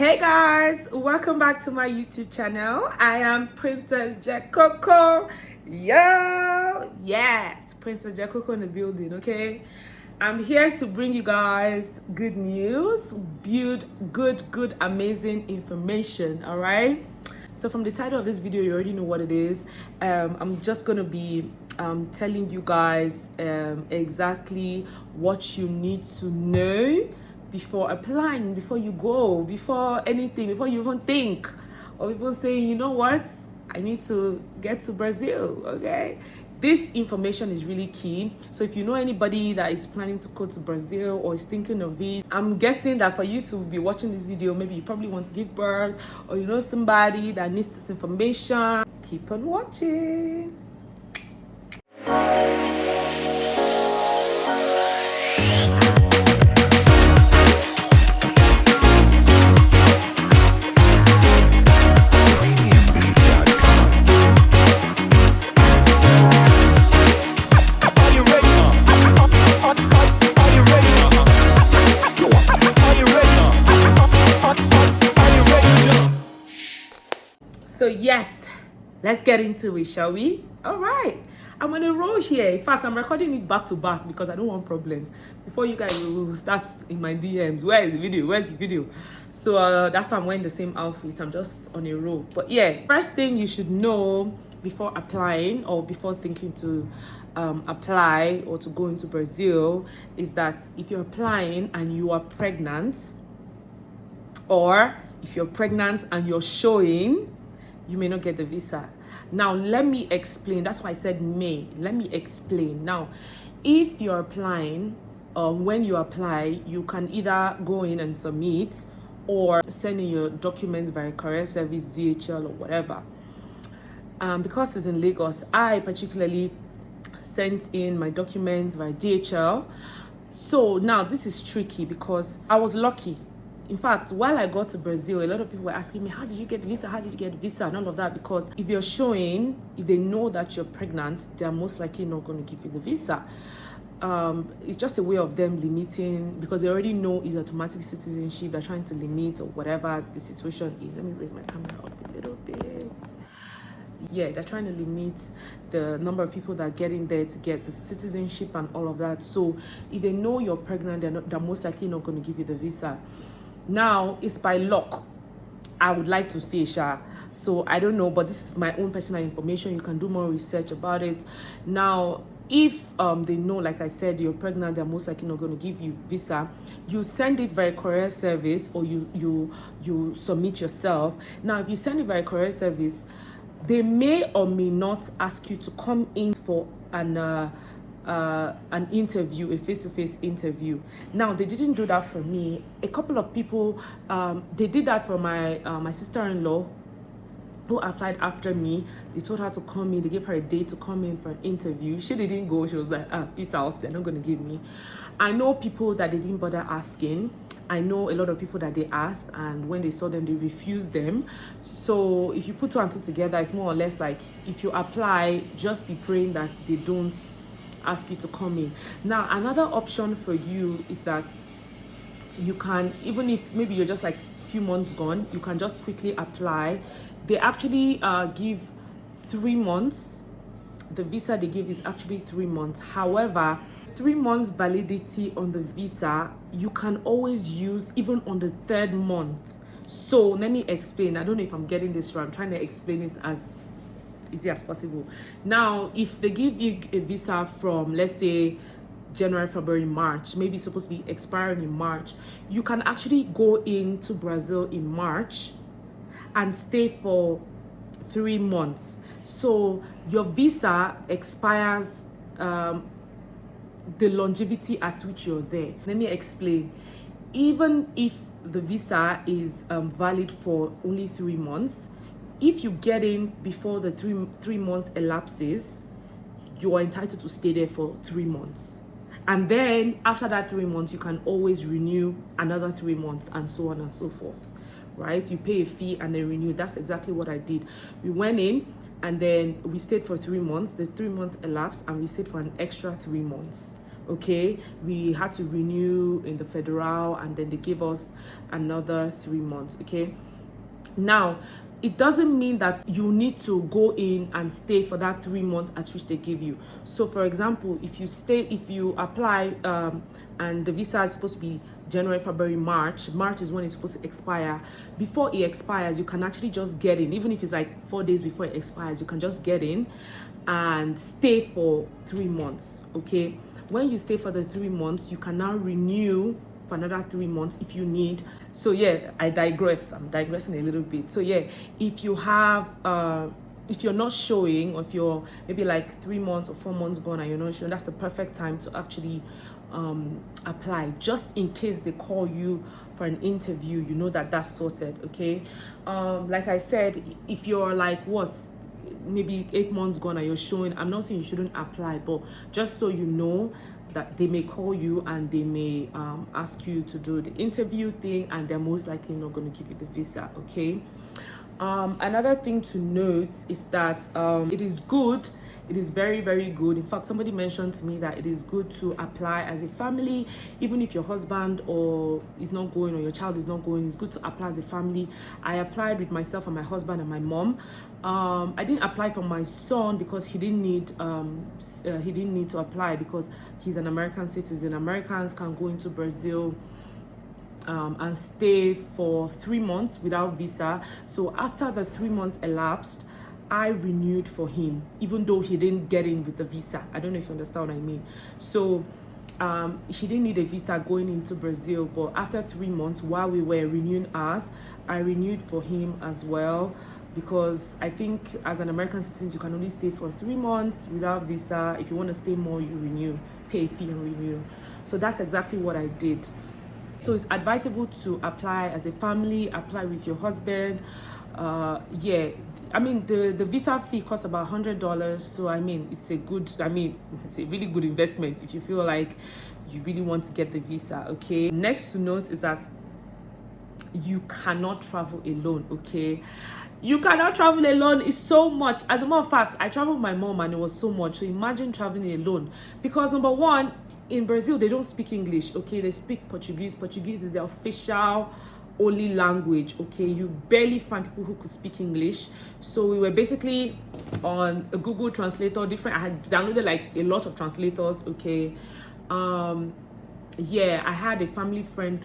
Hey guys, welcome back to my YouTube channel. I am Princess Jecoco. Yes, Princess Jecoco in the building, okay? I'm here to bring you guys good news, good, amazing information, all right? So from the title of this video, you already know what it is. I'm just gonna be telling you guys exactly what you need to know before applying, before you go, before anything, before you even think, or even saying, you know what, I need to get to Brazil, okay? This information is really key. So if you know anybody that is planning to go to Brazil or is thinking of it, I'm guessing that for you to be watching this video, maybe you probably want to give birth, or you know somebody that needs this information. Keep on watching. So yes, let's get into it, shall we? All right, I'm on a roll here. In fact, I'm recording it back to back because I don't want problems. Before you guys will start in my DMs, where's the video? So that's why I'm wearing the same outfit. I'm just on a roll. But yeah, first thing you should know before applying or before thinking to apply or to go into Brazil is that if you're applying and you are pregnant, or if you're pregnant and you're showing, you may not get the visa. Now, let me explain. That's why I said may. Let me explain. Now, if you're applying, when you apply, you can either go in and submit or send in your documents via courier service, DHL, or whatever. Because it's in Lagos, I particularly sent in my documents via DHL. So now this is tricky because I was lucky. In fact, while I got to Brazil, a lot of people were asking me, how did you get visa? How did you get visa? And all of that, because if you're showing, if they know that you're pregnant, they're most likely not going to give you the visa. It's just a way of them limiting, because they already know it's automatic citizenship. They're trying to limit or whatever the situation is. Let me raise my camera up a little bit. Yeah, they're trying to limit the number of people that get in there to get the citizenship and all of that. So if they know you're pregnant, they're most likely not going to give you the visa. Now, it's by luck, I would like to say, Sha. So I don't know, but this is my own personal information. You can do more research about it. Now, if they know, like I said, you're pregnant, they're most likely not going to give you visa. You send it via courier service, or you submit yourself. Now, if you send it via courier service, they may or may not ask you to come in for an interview, a face-to-face interview. Now, they didn't do that for me. A couple of people, they did that for my sister-in-law who applied after me. They told her to come in. They gave her a date to come in for an interview. She didn't go. She was like, peace out, they're not going to give me. I know people that they didn't bother asking. I know a lot of people that they asked, and when they saw them, they refused them. So if you put two and two together, it's more or less like, if you apply, just be praying that they don't ask you to come in. Now, another option for you is that you can, even if maybe you're just like a few months gone, you can just quickly apply. They actually give 3 months. The visa they give is actually 3 months. However, 3 months validity on the visa, you can always use even on the 3rd month. So let me explain. I don't know if I'm getting this right. I'm trying to explain it as easy as possible. Now, if they give you a visa from, let's say, January, February, March, maybe it's supposed to be expiring in March, you can actually go into Brazil in March and stay for 3 months. So your visa expires the longevity at which you're there. Let me explain. Even if the visa is valid for only 3 months, if you get in before the three months elapses, you are entitled to stay there for 3 months. And then after that 3 months, you can always renew another 3 months, and so on and so forth, right? You pay a fee and then renew. That's exactly what I did. We went in and then we stayed for 3 months. The 3 months elapsed and we stayed for an extra 3 months. okay, we had to renew in the federal, and then they gave us another 3 months. Okay, now it doesn't mean that you need to go in and stay for that 3 months at which they give you. So for example, if you apply and the visa is supposed to be January, February, March is when it's supposed to expire. Before it expires, you can actually just get in. Even if it's like 4 days before it expires, you can just get in and stay for 3 months. Okay, when you stay for the 3 months, you can now renew for another 3 months if you need. So yeah, I'm digressing a little bit. So yeah, if you have if you're not showing, or if you're maybe like 3 months or 4 months gone and you're not showing, that's the perfect time to actually apply, just in case they call you for an interview. You know that that's sorted. Okay, like I said, if you're like maybe 8 months gone and you're showing, I'm not saying you shouldn't apply, but just so you know that they may call you and they may ask you to do the interview thing, and they're most likely not going to give you the visa. Okay, another thing to note is that it is good, it is very, very good. In fact, somebody mentioned to me that it is good to apply as a family. Even if your husband or is not going, or your child is not going, it's good to apply as a family. I applied with myself and my husband and my mom. I didn't apply for my son because he didn't need to apply because he's an American citizen. Americans can go into Brazil and stay for 3 months without visa. So after the 3 months elapsed, I renewed for him, even though he didn't get in with the visa. I don't know if you understand what I mean. So he didn't need a visa going into Brazil, but after 3 months, while we were renewing ours, I renewed for him as well, because I think as an American citizen, you can only stay for 3 months without visa. If you want to stay more, you renew, pay a fee and renew. So that's exactly what I did. So it's advisable to apply as a family, apply with your husband. Yeah, I mean, the visa fee costs about $100. So I mean, it's a really good investment if you feel like you really want to get the visa. Okay, next to note is that you cannot travel alone. Okay, you cannot travel alone. It's so much. As a matter of fact, I traveled with my mom and it was so much. So imagine traveling alone, because number one, in Brazil they don't speak English. Okay, they speak Portuguese. Portuguese is the official only language. Okay, you barely find people who could speak English. So we were basically on a Google translator. I had downloaded like a lot of translators. Okay, yeah, I had a family friend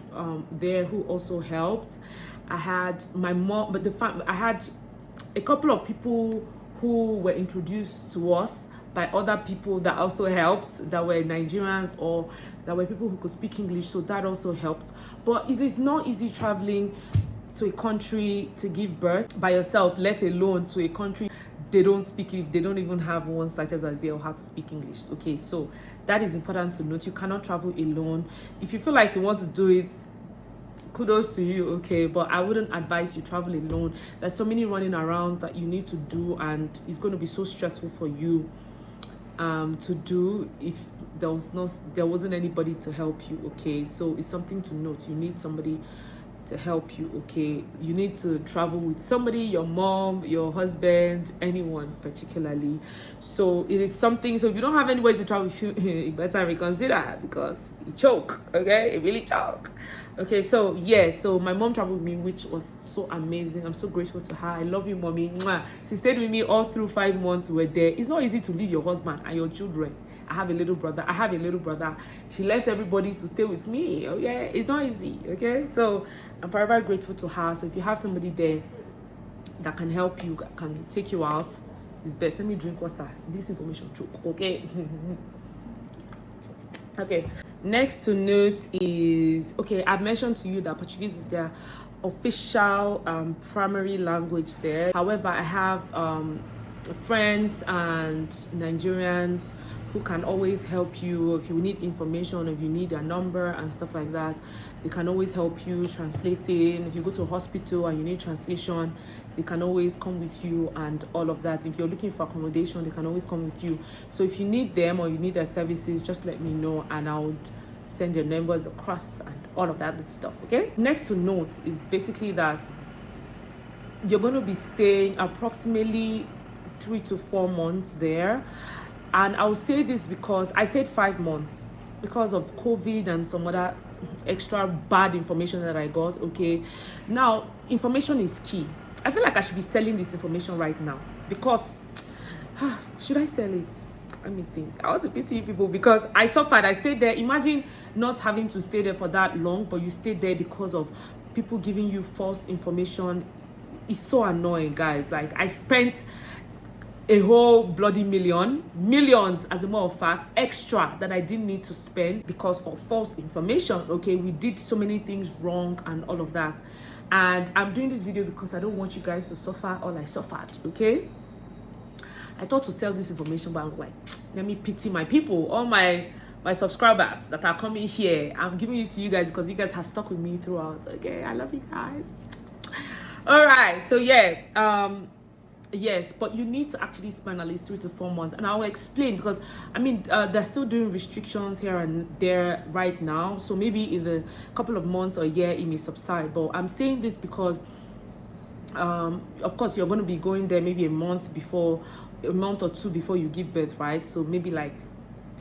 there who also helped. I had my mom, but I had a couple of people who were introduced to us by other people that also helped, that were Nigerians or that were people who could speak English, so that also helped. But it is not easy traveling to a country to give birth by yourself, let alone to a country they don't speak, if they don't even have one such as they or how to speak English. Okay, so that is important to note. You cannot travel alone. If you feel like you want to do it, kudos to you. Okay, but I wouldn't advise you travel alone. There's so many running around that you need to do, and it's going to be so stressful for you to do if there wasn't anybody to help you. Okay, so it's something to note. You need somebody to help you. Okay, you need to travel with somebody, your mom, your husband, anyone particularly. So it is something. So if you don't have anybody to travel with you, you better reconsider, because you choke. Okay, it really choke. Okay, so yeah, so my mom traveled with me, which was so amazing. I'm so grateful to her. I love you, mommy. Mwah. She stayed with me all through 5 months we were there. It's not easy to leave your husband and your children. I have a little brother. She left everybody to stay with me. Okay, it's not easy. Okay, so I'm forever grateful to her. So if you have somebody there that can help you, can take you out, it's best. Let me drink water. This information choke. Okay. Okay, next to note is, okay, I've mentioned to you that Portuguese is their official primary language there. However, I have friends and Nigerians who can always help you if you need information, if you need a number and stuff like that. They can always help you translating. If you go to a hospital and you need translation, they can always come with you and all of that. If you're looking for accommodation, they can always come with you. So if you need them or you need their services, just let me know and I would send your numbers across and all of that good stuff. Okay, next to note is basically that you're going to be staying approximately 3 to 4 months there. And I'll say this because I stayed 5 months. because of COVID and some other extra bad information that I got. Okay, now information is key. I feel like I should be selling this information right now, because should I sell it? Let me think. I want to pity people because I suffered. I stayed there. Imagine not having to stay there for that long, but you stayed there because of people giving you false information. It's so annoying, guys. Like, I spent a whole bloody millions, as a matter of fact, extra that I didn't need to spend because of false information. Okay, we did so many things wrong and all of that, and I'm doing this video because I don't want you guys to suffer all I suffered. Okay, I thought to sell this information, but I was like, let me pity my people, all my subscribers that are coming here. I'm giving it to you guys because you guys have stuck with me throughout. Okay, I love you guys. All right, so yeah, yes, but you need to actually spend at least 3 to 4 months, and I'll explain, because I mean, they're still doing restrictions here and there right now, so maybe in a couple of months or a year it may subside. But I'm saying this because of course you're going to be going there maybe a month or two before you give birth, right? So maybe like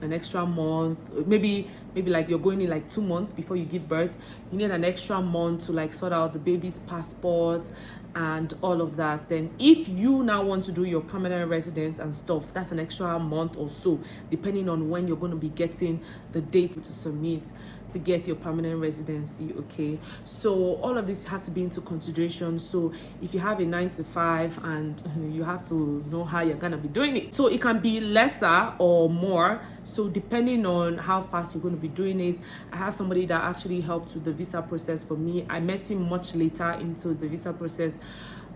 an extra month, maybe like you're going in like 2 months before you give birth. You need an extra month to like sort out the baby's passport and all of that. Then if you now want to do your permanent residence and stuff, that's an extra month or so, depending on when you're going to be getting the date to submit to get your permanent residency. Okay, so all of this has to be into consideration. So if you have a 9 to 5, and you have to know how you're gonna be doing it, so it can be lesser or more, so depending on how fast you're going to be doing it. I have somebody that actually helped with the visa process for me. I met him much later into the visa process,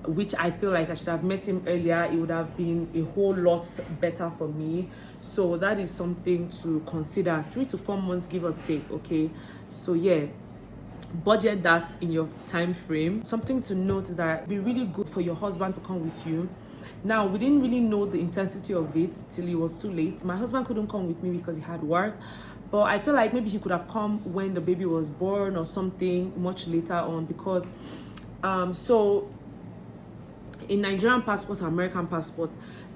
which I feel like I should have met him earlier. It would have been a whole lot better for me. So that is something to consider. 3 to 4 months, give or take. Okay, so yeah, budget that in your time frame. Something to note is that it'd be really good for your husband to come with you. Now, we didn't really know the intensity of it till it was too late. My husband couldn't come with me because he had work, but I feel like maybe he could have come when the baby was born or something much later on, because so in Nigerian passport, American passport,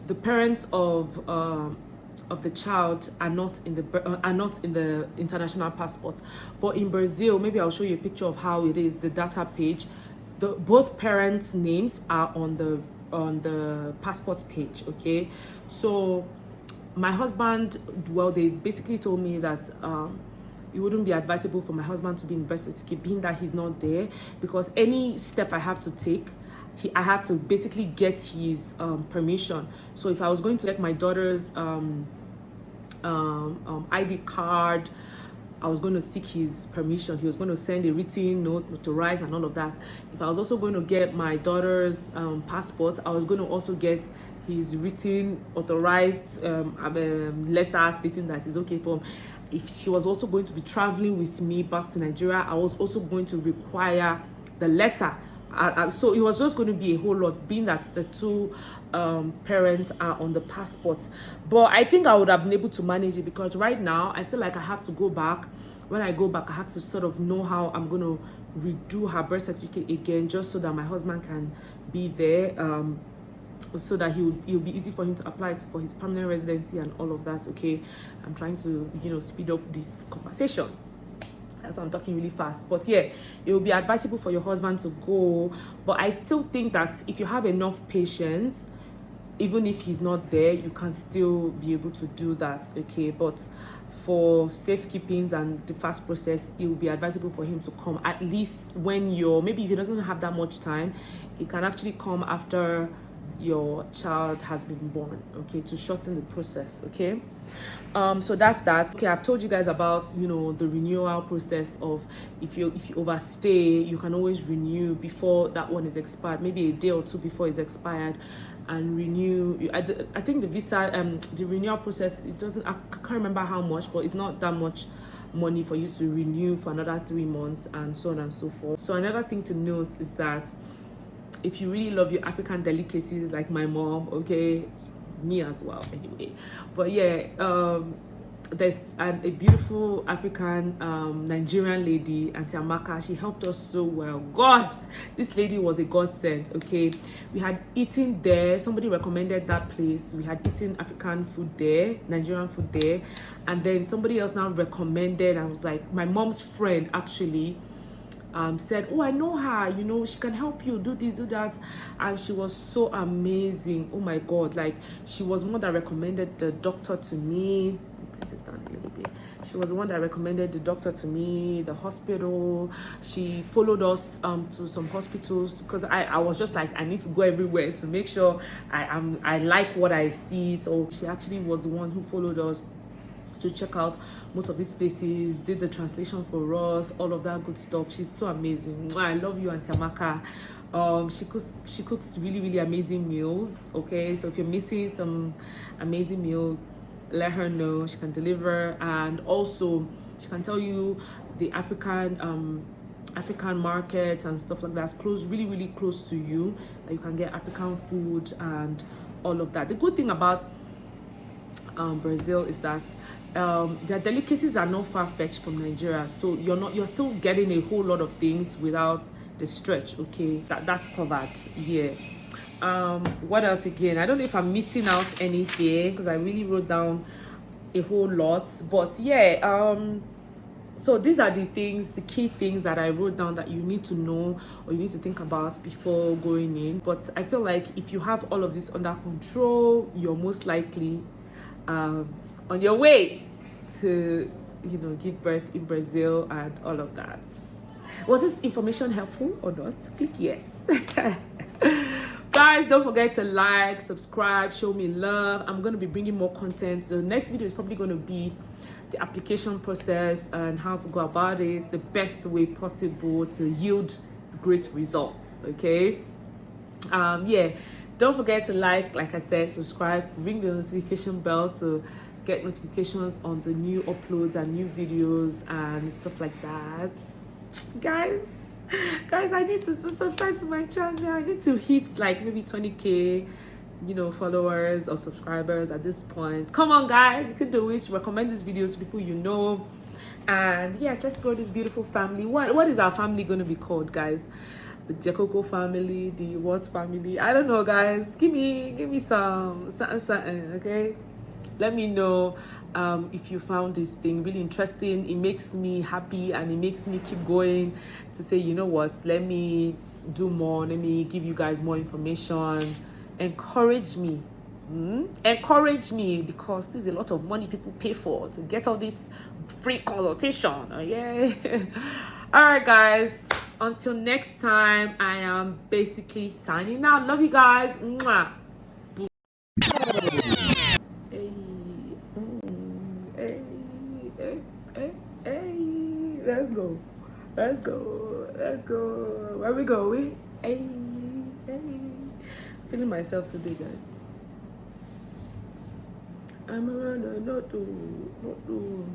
the parents of the child are not in the international passport. But in Brazil, maybe I'll show you a picture of how it is. The data page, both parents' names are on the passport page. Okay, so my husband, well, they basically told me that it wouldn't be advisable for my husband to be in birth certificate, being that he's not there, because any step I have to take, I have to basically get his permission. So if I was going to get my daughter's ID card, I was going to seek his permission. He was going to send a written note, notarize and all of that. If I was also going to get my daughter's passport, I was going to also get his written, authorized letter stating that it's okay for him. If she was also going to be traveling with me back to Nigeria, I was also going to require the letter. So it was just going to be a whole lot, being that the two parents are on the passport. But I think I would have been able to manage it, because right now I feel like I have to go back. When I go back, I have to sort of know how I'm going to redo her birth certificate again, just so that my husband can be there, so that it'll be easy for him to apply for his permanent residency and all of that. Okay, I'm trying to speed up this conversation, as I'm talking really fast. But yeah, it will be advisable for your husband to go. But I still think that if you have enough patience, even if he's not there, you can still be able to do that. Okay, but for safekeepings and the fast process, it will be advisable for him to come at least when maybe if he doesn't have that much time, he can actually come after your child has been born, okay, to shorten the process. Okay, so that's that. Okay, I've told you guys about the renewal process of if you overstay, you can always renew before that one is expired, maybe a day or two before it's expired, and renew. I think the visa the renewal process, it doesn't, I can't remember how much, but it's not that much money for you to renew for another 3 months, and so on and so forth. So another thing to note is that if you really love your African delicacies, like my mom, okay, me as well anyway, but yeah, there's a beautiful African Nigerian lady, Auntie Amaka. She helped us so well. God, this lady was a godsend. Okay, we had eaten there. Somebody recommended that place. We had eaten African food there, Nigerian food there, and then somebody else now recommended. I was like, my mom's friend actually said, oh, I know her, you know, she can help you do this, do that. And she was so amazing. Oh my God, like she was one that recommended the doctor to me. Put this down a little bit. She was the one that recommended the doctor to me, the hospital. She followed us to some hospitals, because I was just like, I need to go everywhere to make sure I like what I see. So she actually was the one who followed us to check out most of these spaces, did the translation for us, all of that good stuff. She's so amazing. I love you, Auntie Amaka. She cooks really, really amazing meals. Okay, so if you're missing some amazing meal, let her know. She can deliver, and also she can tell you the African market and stuff like that's close, really, really close to you, that you can get African food and all of that. The good thing about Brazil is that their delicacies are not far-fetched from Nigeria, so you're still getting a whole lot of things without the stretch. Okay, that's covered here. What else again? I don't know if I'm missing out anything, because I really wrote down a whole lot, but yeah, so these are the key things that I wrote down that you need to know or you need to think about before going in. But I feel like if you have all of this under control, you're most likely on your way to, you know, give birth in Brazil and all of that. Was this information helpful or not? Click yes. Guys, don't forget to like, subscribe, show me love. I'm going to be bringing more content. The next video is probably going to be the application process and how to go about it the best way possible to yield great results. Okay, yeah, don't forget to like I said, subscribe, ring the notification bell to get notifications on the new uploads and new videos and stuff like that. Guys, I need to subscribe to my channel. I need to hit like maybe 20k, you know, followers or subscribers at this point. Come on, guys, you can do it. Recommend this video to people you know, and yes, let's grow this beautiful family. What is our family going to be called, guys? The Jecoco family, the what family? I don't know, guys. Give me some something, okay? Let me know if you found this thing really interesting. It makes me happy and it makes me keep going to say, you know what, let me do more, let me give you guys more information. Encourage me. Encourage me, because there's a lot of money people pay for to get all this free consultation. Okay. All right, guys, until next time, I am basically signing out. Love you guys. Mwah. Hey, let's go. Where we going? Hey. Feeling myself today, guys. I'm a runner, not to.